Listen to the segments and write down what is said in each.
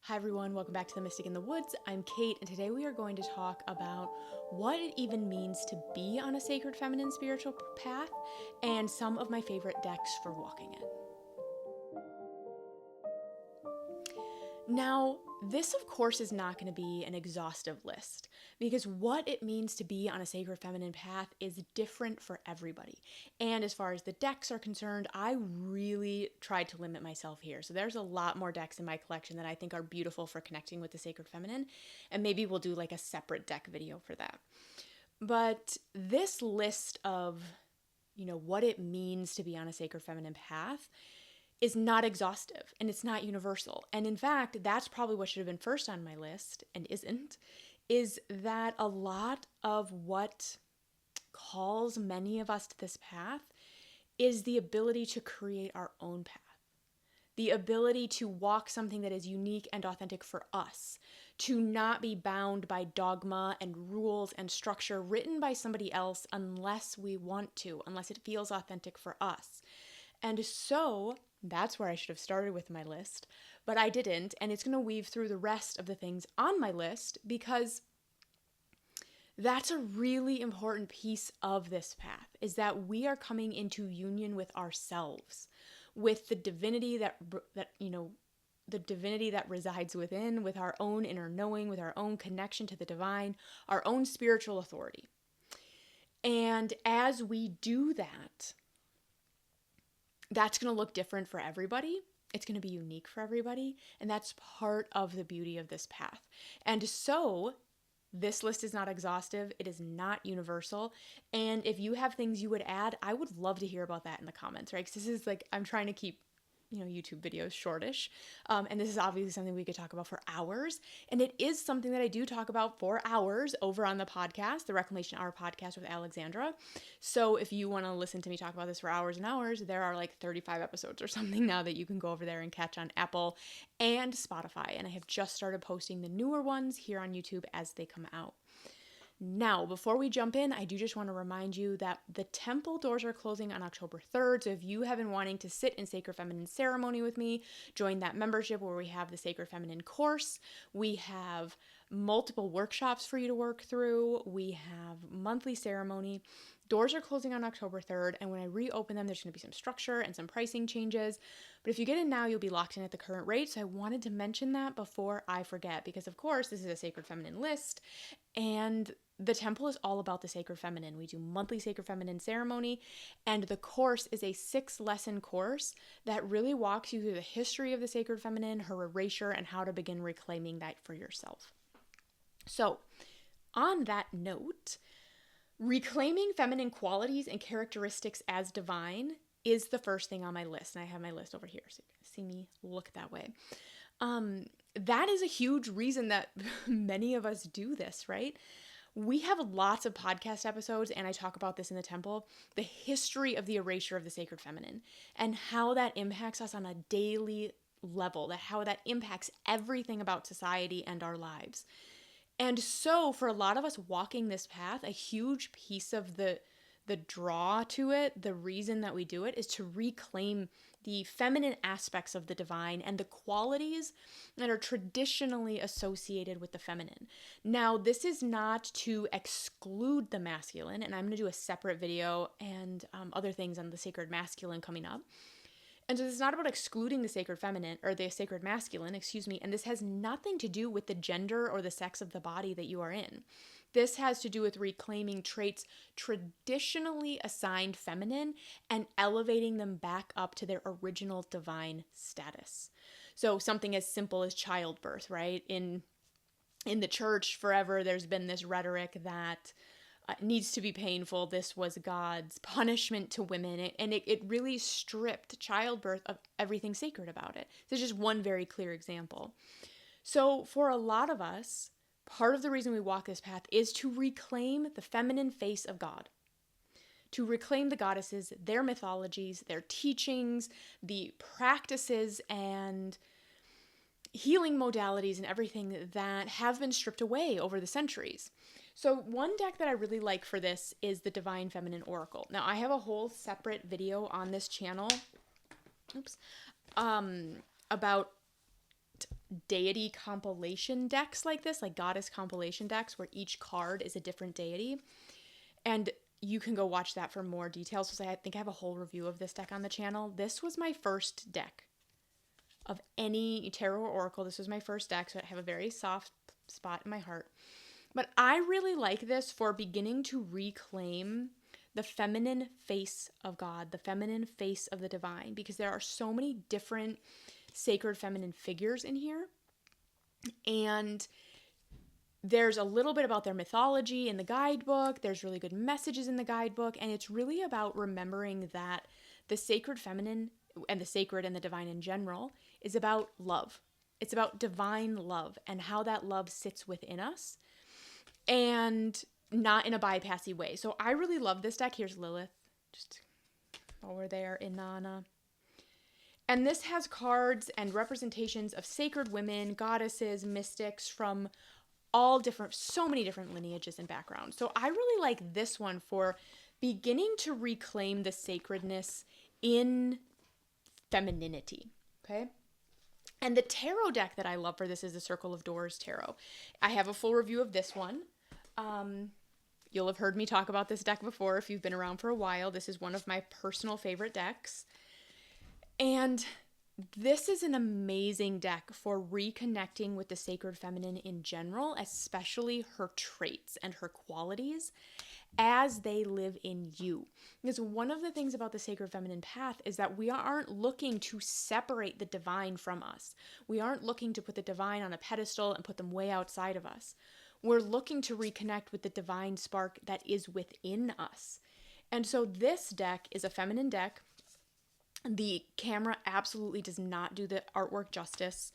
Hi everyone, welcome back to The Mystic in the Woods. I'm Kate, and today we are going to talk about what it even means to be on a sacred feminine spiritual path and some of my favorite decks for walking it. Now, this of course is not going to be an exhaustive list because what it means to be on a sacred feminine path is different for everybody. And as far as the decks are concerned, I really tried to limit myself here. So there's a lot more decks in my collection that I think are beautiful for connecting with the sacred feminine, and maybe we'll do like a separate deck video for that. But this list of, what it means to be on a sacred feminine path is not exhaustive and it's not universal. And in fact, that's probably what should have been first on my list and isn't, is that a lot of what calls many of us to this path is the ability to create our own path. The ability to walk something that is unique and authentic for us, to not be bound by dogma and rules and structure written by somebody else unless we want to, unless it feels authentic for us. And so that's where I should have started with my list, but I didn't, and it's going to weave through the rest of the things on my list because that's a really important piece of this path, is that we are coming into union with ourselves, with the divinity that the divinity that resides within, with our own inner knowing, with our own connection to the divine, our own spiritual authority. And as we do that, that's going to look different for everybody. It's going to be unique for everybody. And that's part of the beauty of this path. And so this list is not exhaustive. It is not universal. And if you have things you would add, I would love to hear about that in the comments, right? Because this is I'm trying to keep YouTube videos shortish. And this is obviously something we could talk about for hours. And it is something that I do talk about for hours over on the podcast, the Reclamation Hour podcast with Alexandra. So if you want to listen to me talk about this for hours and hours, there are like 35 episodes or something now that you can go over there and catch on Apple and Spotify. And I have just started posting the newer ones here on YouTube as they come out. Now, before we jump in, I do just want to remind you that the temple doors are closing on October 3rd. So if you have been wanting to sit in Sacred Feminine ceremony with me, join that membership where we have the Sacred Feminine course. We have multiple workshops for you to work through. We have monthly ceremony. Doors are closing on October 3rd, and when I reopen them, there's going to be some structure and some pricing changes. But if you get in now, you'll be locked in at the current rate. So I wanted to mention that before I forget, because of course, this is a Sacred Feminine list, and the temple is all about the sacred feminine. We do monthly sacred feminine ceremony, and the course is a 6-lesson course that really walks you through the history of the sacred feminine, her erasure, and how to begin reclaiming that for yourself. So, on that note, reclaiming feminine qualities and characteristics as divine is the first thing on my list, and I have my list over here, so you can see me look that way. That is a huge reason that many of us do this, right? We have lots of podcast episodes, and I talk about this in the temple, the history of the erasure of the sacred feminine and how that impacts us on a daily level, that how that impacts everything about society and our lives. And so for a lot of us walking this path, a huge piece of the draw to it, the reason that we do it, is to reclaim the feminine aspects of the divine and the qualities that are traditionally associated with the feminine. Now, this is not to exclude the masculine, and I'm going to do a separate video and other things on the sacred masculine coming up. And so this is not about excluding the sacred feminine or the sacred masculine, and this has nothing to do with the gender or the sex of the body that you are in. This has to do with reclaiming traits traditionally assigned feminine and elevating them back up to their original divine status. So something as simple as childbirth, right? In the church forever, there's been this rhetoric that needs to be painful. This was God's punishment to women. And it really stripped childbirth of everything sacred about it. This is just one very clear example. So for a lot of us, part of the reason we walk this path is to reclaim the feminine face of God, to reclaim the goddesses, their mythologies, their teachings, the practices and healing modalities and everything that have been stripped away over the centuries. So one deck that I really like for this is the Divine Feminine Oracle. Now, I have a whole separate video on this channel about deity compilation decks like this, like goddess compilation decks, where each card is a different deity. And you can go watch that for more details, because I think I have a whole review of this deck on the channel. This was my first deck of any tarot or oracle. This was my first deck, so I have a very soft spot in my heart. But I really like this for beginning to reclaim the feminine face of God, the feminine face of the divine, because there are so many different sacred feminine figures in here. And there's a little bit about their mythology in the guidebook. There's really good messages in the guidebook. And it's really about remembering that the sacred feminine and the sacred and the divine in general is about love. It's about divine love and how that love sits within us, and not in a bypassy way. So I really love this deck. Here's Lilith, just while we're there, Inanna. And this has cards and representations of sacred women, goddesses, mystics from all different, so many different lineages and backgrounds. So I really like this one for beginning to reclaim the sacredness in femininity, okay? And the tarot deck that I love for this is the Circle of Doors Tarot. I have a full review of this one. You'll have heard me talk about this deck before if you've been around for a while. This is one of my personal favorite decks. And this is an amazing deck for reconnecting with the sacred feminine in general, especially her traits and her qualities as they live in you. Because one of the things about the sacred feminine path is that we aren't looking to separate the divine from us. We aren't looking to put the divine on a pedestal and put them way outside of us. We're looking to reconnect with the divine spark that is within us. And so this deck is a feminine deck. The camera absolutely does not do the artwork justice.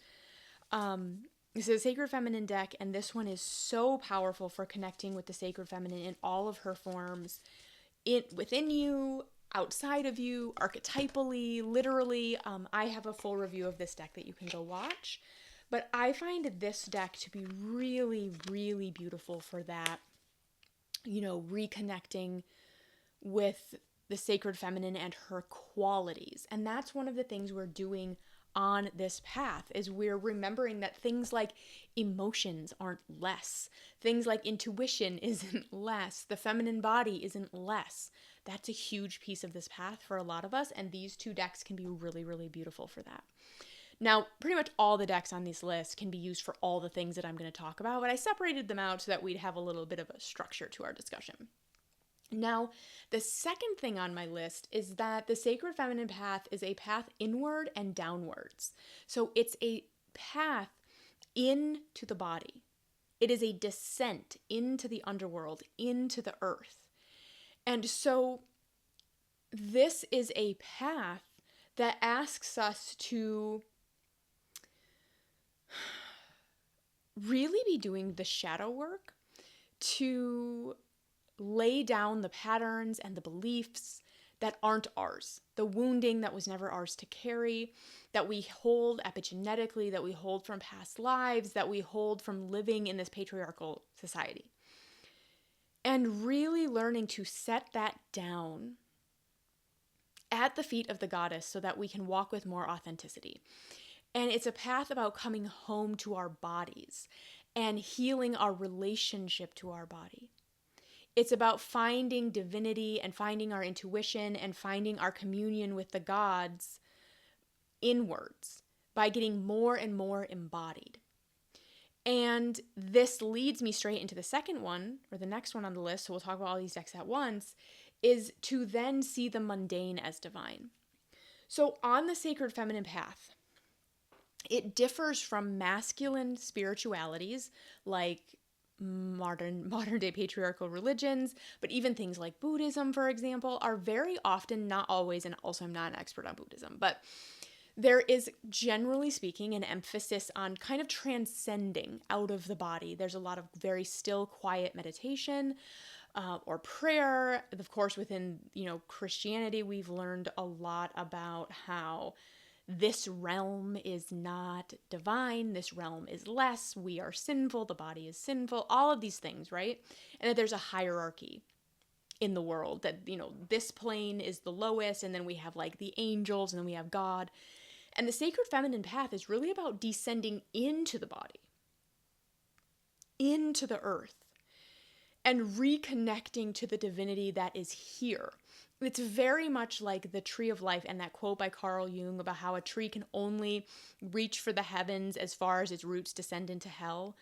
This is a sacred feminine deck, and this one is so powerful for connecting with the sacred feminine in all of her forms, within you, outside of you, archetypally, literally. I have a full review of this deck that you can go watch. But I find this deck to be really, really beautiful for that, reconnecting with the sacred feminine and her qualities. And that's one of the things we're doing on this path, is we're remembering that things like emotions aren't less. Things like intuition isn't less. The feminine body isn't less. That's a huge piece of this path for a lot of us, and these two decks can be really, really beautiful for that. Now, pretty much all the decks on this list can be used for all the things that I'm going to talk about, but I separated them out so that we'd have a little bit of a structure to our discussion. Now, the second thing on my list is that the sacred feminine path is a path inward and downwards. So it's a path into the body. It is a descent into the underworld, into the earth. And so this is a path that asks us to really be doing the shadow work, to lay down the patterns and the beliefs that aren't ours, the wounding that was never ours to carry, that we hold epigenetically, that we hold from past lives, that we hold from living in this patriarchal society. And really learning to set that down at the feet of the goddess so that we can walk with more authenticity. And it's a path about coming home to our bodies and healing our relationship to our body. It's about finding divinity and finding our intuition and finding our communion with the gods inwards by getting more and more embodied. And this leads me straight into the second one, or the next one on the list, so we'll talk about all these decks at once, is to then see the mundane as divine. So on the sacred feminine path, it differs from masculine spiritualities like modern day patriarchal religions, but even things like Buddhism, for example, are very often, not always, and also I'm not an expert on Buddhism, but there is, generally speaking, an emphasis on kind of transcending out of the body. There's a lot of very still, quiet meditation or prayer. Of course, within Christianity, we've learned a lot about how this realm is not divine, this realm is less, we are sinful, the body is sinful, all of these things, right? And that there's a hierarchy in the world, that, this plane is the lowest, and then we have like the angels, and then we have God. And the sacred feminine path is really about descending into the body, into the earth, and reconnecting to the divinity that is here. It's very much like the tree of life and that quote by Carl Jung about how a tree can only reach for the heavens as far as its roots descend into hell.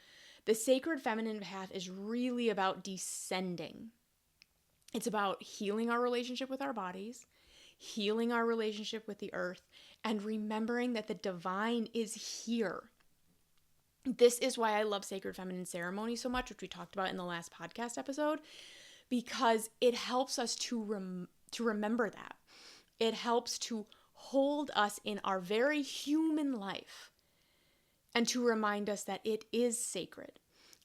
The sacred feminine path is really about descending. It's about healing our relationship with our bodies, healing our relationship with the earth, and remembering that the divine is here. This is why I love sacred feminine ceremony so much, which we talked about in the last podcast episode, because it helps us to remember that. It helps to hold us in our very human life and to remind us that it is sacred.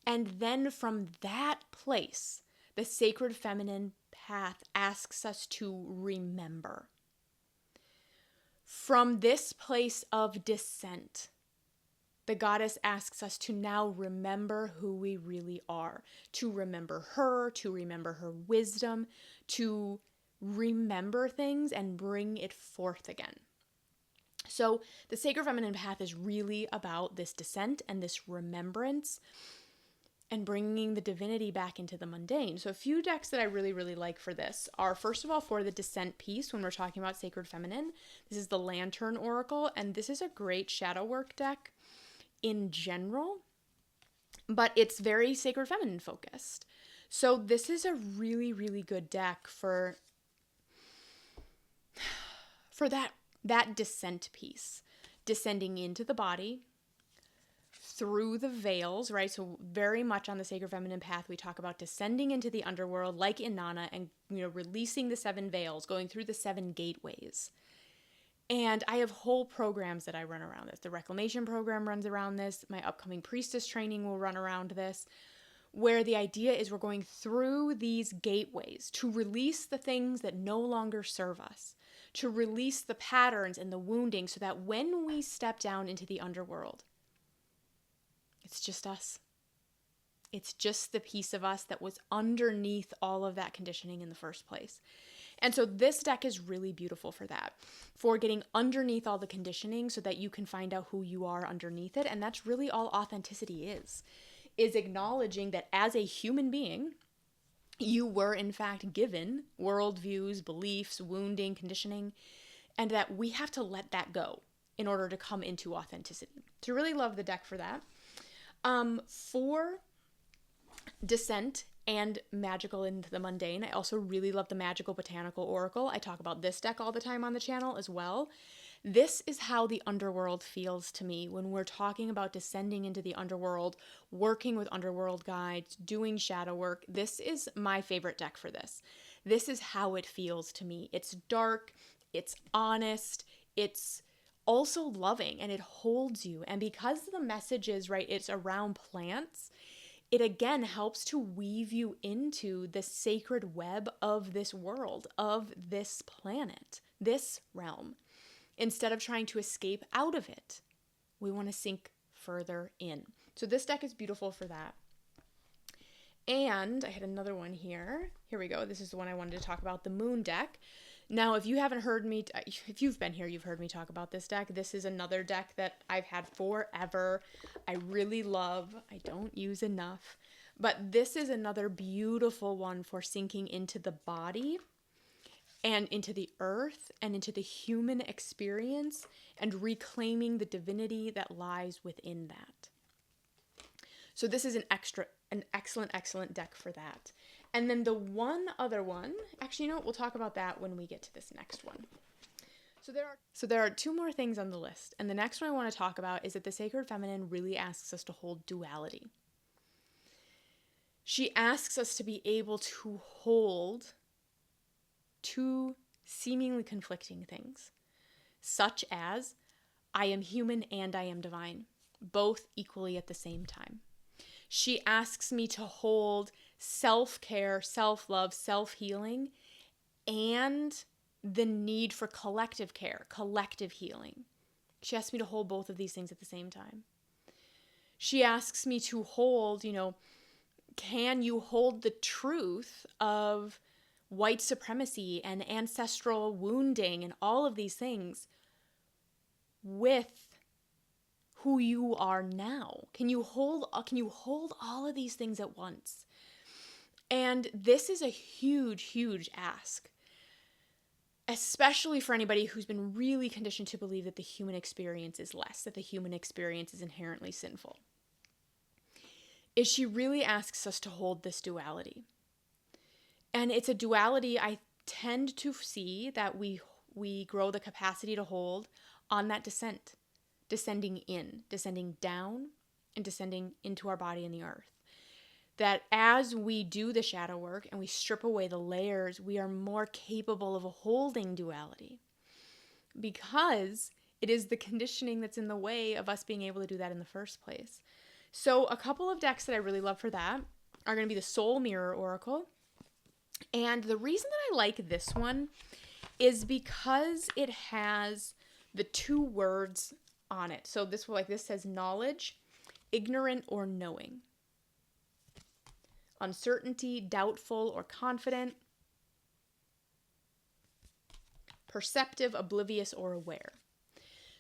And then from that place, the sacred feminine path asks us to remember. From this place of descent, the goddess asks us to now remember who we really are, to remember her wisdom, to remember things and bring it forth again. So the sacred feminine path is really about this descent and this remembrance and bringing the divinity back into the mundane. So a few decks that I really, really like for this are, first of all, for the descent piece, when we're talking about sacred feminine, this is the Lantern Oracle, and this is a great shadow work deck in general, but it's very sacred feminine focused. So this is a really, really good deck for that descent piece, descending into the body, through the veils, right? So very much on the sacred feminine path, we talk about descending into the underworld like Inanna and, releasing the 7 veils, going through the 7 gateways. And I have whole programs that I run around this. The Reclamation program runs around this. My upcoming priestess training will run around this, where the idea is we're going through these gateways to release the things that no longer serve us, to release the patterns and the wounding so that when we step down into the underworld, it's just us. It's just the piece of us that was underneath all of that conditioning in the first place. And so this deck is really beautiful for that, for getting underneath all the conditioning so that you can find out who you are underneath it. And that's really all authenticity is acknowledging that as a human being, you were in fact given worldviews, beliefs, wounding, conditioning, and that we have to let that go in order to come into authenticity. So really love the deck for that. For descent and magical into the mundane, I also really love the Magical Botanical Oracle. I talk about this deck all the time on the channel as well. This is how the underworld feels to me when we're talking about descending into the underworld, working with underworld guides, doing shadow work. This is my favorite deck for this. This is how it feels to me. It's dark, it's honest, it's also loving, and it holds you. And because the message is, right, it's around plants, it again helps to weave you into the sacred web of this world, of this planet, this realm. Instead of trying to escape out of it, we want to sink further in. So this deck is beautiful for that. And I had another one here. Here we go. This is the one I wanted to talk about, the Moon deck. Now, if you haven't heard me, if you've been here, you've heard me talk about this deck. This is another deck that I've had forever. I really love. I don't use enough. But this is another beautiful one for sinking into the body and into the earth and into the human experience and reclaiming the divinity that lies within that. So this is an excellent deck for that. And then the one other one, actually, we'll talk about that when we get to this next one. So there are 2 more things on the list. And the next one I want to talk about is that the Sacred Feminine really asks us to hold duality. She asks us to be able to hold 2 seemingly conflicting things, such as I am human and I am divine, both equally at the same time. She asks me to hold self-care, self-love, self-healing, and the need for collective care, collective healing. She asks me to hold both of these things at the same time. She asks me to hold, can you hold the truth of white supremacy and ancestral wounding and all of these things with who you are now? Can you hold all of these things at once? And this is a huge, huge ask, especially for anybody who's been really conditioned to believe that the human experience is less, that the human experience is inherently sinful. Is she really asks us to hold this duality. And it's a duality I tend to see that we grow the capacity to hold on that descent, descending in, descending down, and descending into our body and the earth. That as we do the shadow work and we strip away the layers, we are more capable of holding duality, because it is the conditioning that's in the way of us being able to do that in the first place. So a couple of decks that I really love for that are going to be the Soul Mirror Oracle. And the reason that I like this one is because it has the 2 words on it. So this says knowledge, ignorant or knowing. Uncertainty, doubtful or confident. Perceptive, oblivious or aware.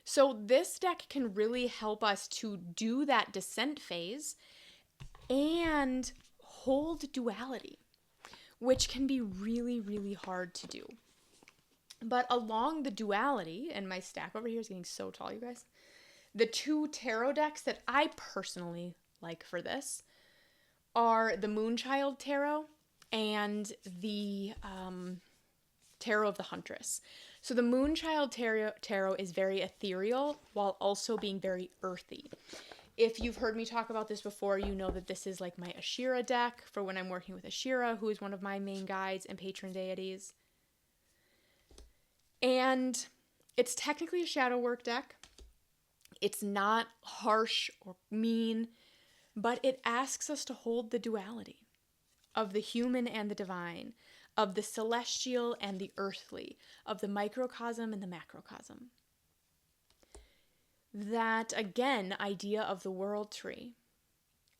So this deck can really help us to do that descent phase and hold duality, which can be really, really hard to do. But along the duality, and my stack over here is getting so tall, you guys, the 2 tarot decks that I personally like for this are the Moonchild Tarot and the Tarot of the Huntress. So the Moonchild Tarot is very ethereal while also being very earthy. If you've heard me talk about this before, you know that this is like my Ashira deck for when I'm working with Ashira, who is one of my main guides and patron deities. And it's technically a shadow work deck. It's not harsh or mean, but it asks us to hold the duality of the human and the divine, of the celestial and the earthly, of the microcosm and the macrocosm. That, again, idea of the world tree,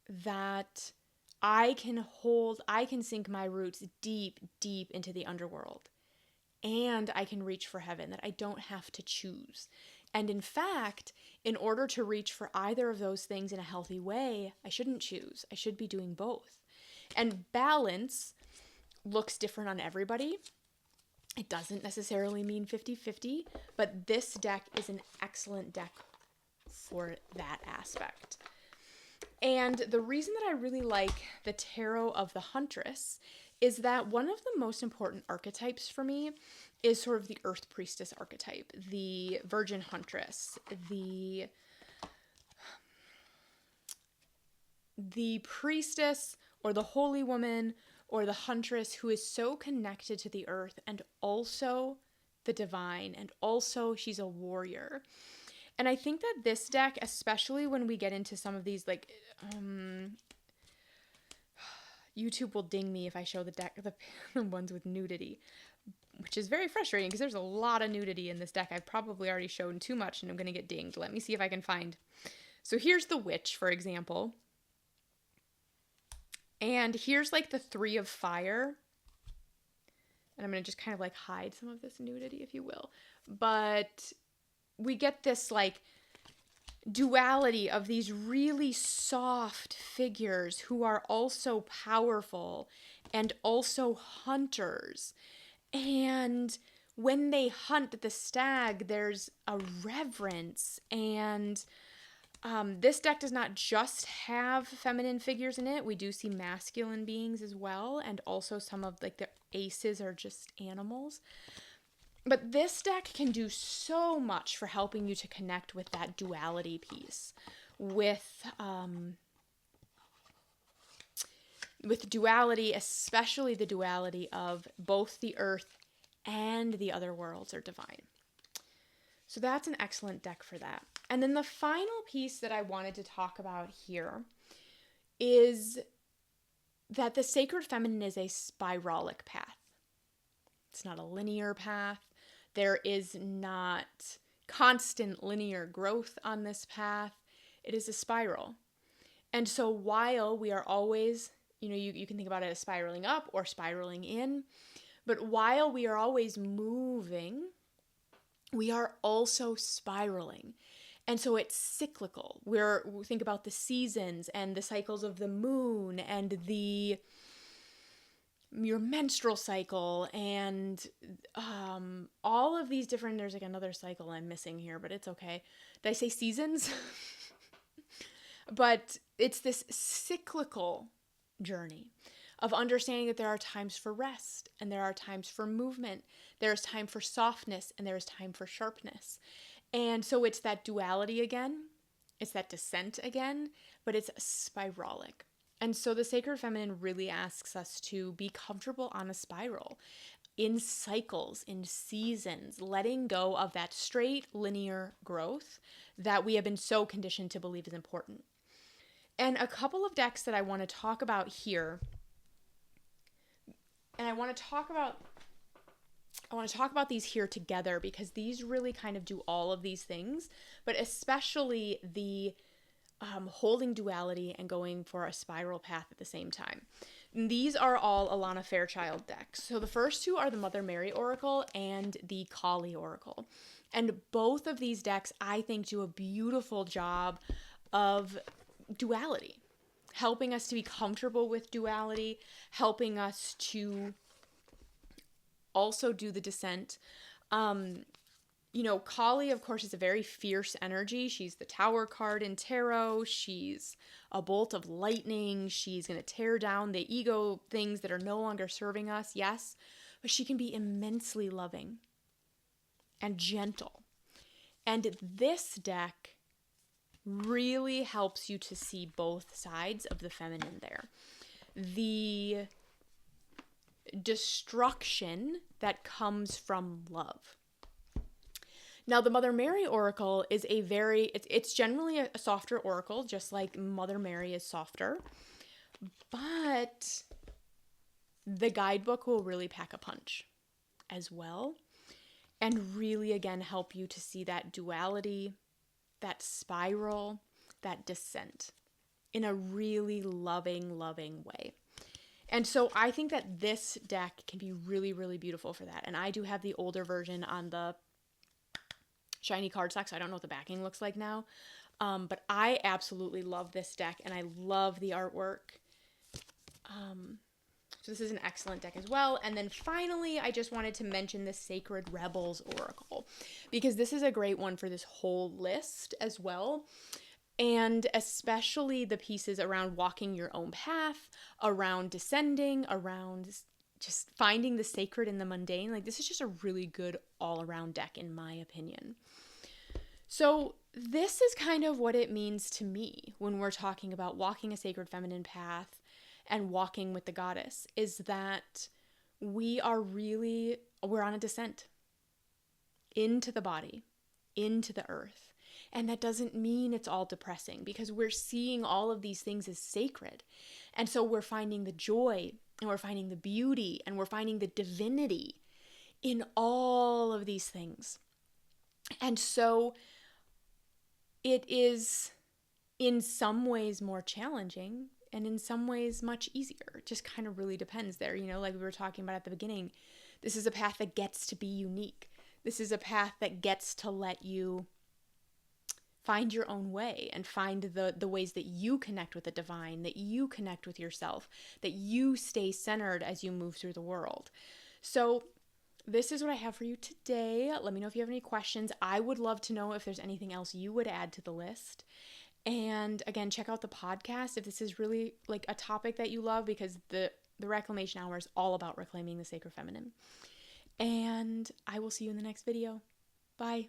that I can sink my roots deep, deep into the underworld, and I can reach for heaven, that I don't have to choose. And in fact, in order to reach for either of those things in a healthy way, I shouldn't choose. I should be doing both. And balance looks different on everybody. It doesn't necessarily mean 50-50, but this deck is an excellent deck for that aspect. And the reason that I really like the Tarot of the Huntress is that one of the most important archetypes for me is sort of the Earth Priestess archetype, the Virgin Huntress, the priestess or the holy woman or the huntress who is so connected to the earth and also the divine, and also she's a warrior. And I think that this deck, especially when we get into some of these, like, YouTube will ding me if I show the deck, the ones with nudity, which is very frustrating because there's a lot of nudity in this deck. I've probably already shown too much and I'm going to get dinged. Let me see if I can find. So here's the witch, for example. And here's like the 3 of fire. And I'm going to just kind of like hide some of this nudity, if you will. But we get this like duality of these really soft figures who are also powerful and also hunters. And when they hunt the stag, there's a reverence. And this deck does not just have feminine figures in it. We do see masculine beings as well. And also some of like the aces are just animals. But this deck can do so much for helping you to connect with that duality piece. With duality, especially the duality of both the earth and the other worlds are divine. So that's an excellent deck for that. And then the final piece that I wanted to talk about here is that the sacred feminine is a spiralic path. It's not a linear path. There is not constant linear growth on this path. It is a spiral. And so while we are always, you can think about it as spiraling up or spiraling in, but while we are always moving, we are also spiraling. And so it's cyclical. We think about the seasons and the cycles of the moon and your menstrual cycle and all of these different, there's like another cycle I'm missing here, but it's okay. Did I say seasons? But it's this cyclical journey of understanding that there are times for rest and there are times for movement. There is time for softness and there is time for sharpness. And so it's that duality again. It's that descent again, but it's spiralic. And so the sacred feminine really asks us to be comfortable on a spiral, in cycles, in seasons, letting go of that straight linear growth that we have been so conditioned to believe is important. And a couple of decks that I want to talk about here, and I want to talk about these here together because these really kind of do all of these things, but especially the holding duality and going for a spiral path at the same time. And these are all Alana Fairchild decks. So the first two are the Mother Mary Oracle and the Kali Oracle. And both of these decks, I think, do a beautiful job of duality, helping us to be comfortable with duality, helping us to also do the descent. Kali, of course, is a very fierce energy. She's the Tower card in tarot. She's a bolt of lightning. She's going to tear down the ego things that are no longer serving us, yes, but she can be immensely loving and gentle. And this deck really helps you to see both sides of the feminine there. The destruction that comes from love. Now, the Mother Mary Oracle is it's generally a softer oracle, just like Mother Mary is softer. But the guidebook will really pack a punch as well. And really, again, help you to see that duality, that spiral, that descent in a really loving way. And so I think that this deck can be really, really beautiful for that. And I do have the older version on the shiny cardstock, so I don't know what the backing looks like now. But I absolutely love this deck, and I love the artwork. So this is an excellent deck as well. And then finally, I just wanted to mention the Sacred Rebels Oracle, because this is a great one for this whole list as well. And especially the pieces around walking your own path, around descending, around just finding the sacred in the mundane. Like, this is just a really good all-around deck, in my opinion. So this is kind of what it means to me when we're talking about walking a sacred feminine path and walking with the goddess, is that we're on a descent into the body, into the earth. And that doesn't mean it's all depressing, because we're seeing all of these things as sacred. And so we're finding the joy, and we're finding the beauty, and we're finding the divinity in all of these things. And so it is in some ways more challenging and in some ways much easier. It just kind of really depends there. Like we were talking about at the beginning, this is a path that gets to be unique. This is a path that gets to let you find your own way and find the ways that you connect with the divine, that you connect with yourself, that you stay centered as you move through the world. So this is what I have for you today. Let me know if you have any questions. I would love to know if there's anything else you would add to the list. And again, check out the podcast if this is really like a topic that you love, because the Reclamation Hour is all about reclaiming the sacred feminine. And I will see you in the next video. Bye.